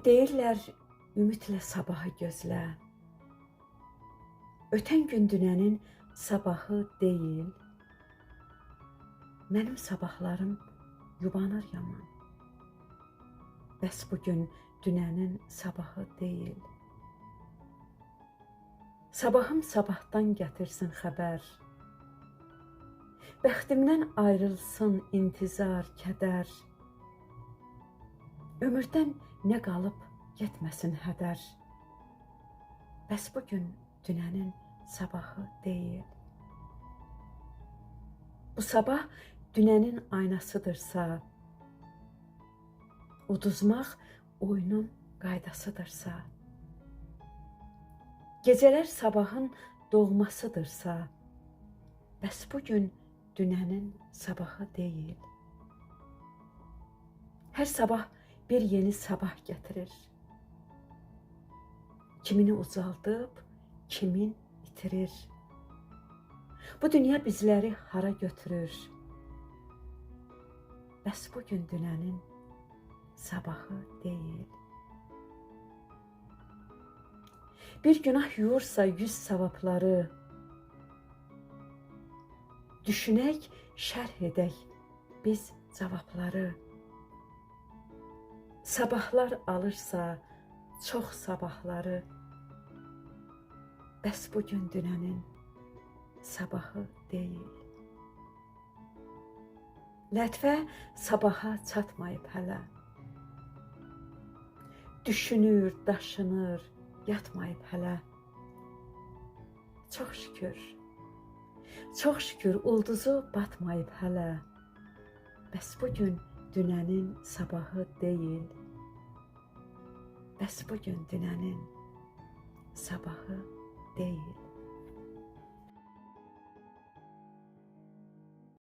Deyirlər, ümidlə sabahı gözlə. Ötən gün dünənin sabahı deyil. Mənim sabahlarım yubanır yaman. Bəs bugün dünənin sabahı deyil. Sabahım sabahdan gətirsin xəbər. Bəxtimdən ayrılsın intizar, kədər. Ömürdən nə qalıb getməsin hədər. Bəs bugün dünənin sabahı deyil. Bu sabah dünənin aynasıdırsa, uduzmaq oyunun qaydasıdırsa, gecələr sabahın doğmasıdırsa, bəs bugün dünənin sabahı deyil. Hər sabah bir yeni sabah gətirir. Kimini ucaldıb, kimin itirir. Bu dünya bizləri hara götürür. Bəs bugün dünənin sabahı deyil. Bir günah yuyursa 100 savabları, düşünək, şərh edək biz cavabları. Sabahlar alırsa çox sabahları, bəs bugün dünənin sabahı deyil. Lətvə sabaha çatmayıb hələ. Düşünür, daşınır, yatmayıb hələ. Çox şükür, çox şükür ulduzu batmayıb hələ. Bəs bugün dünənin sabahı deyil. Bəs bugün dünənin sabahı deyil.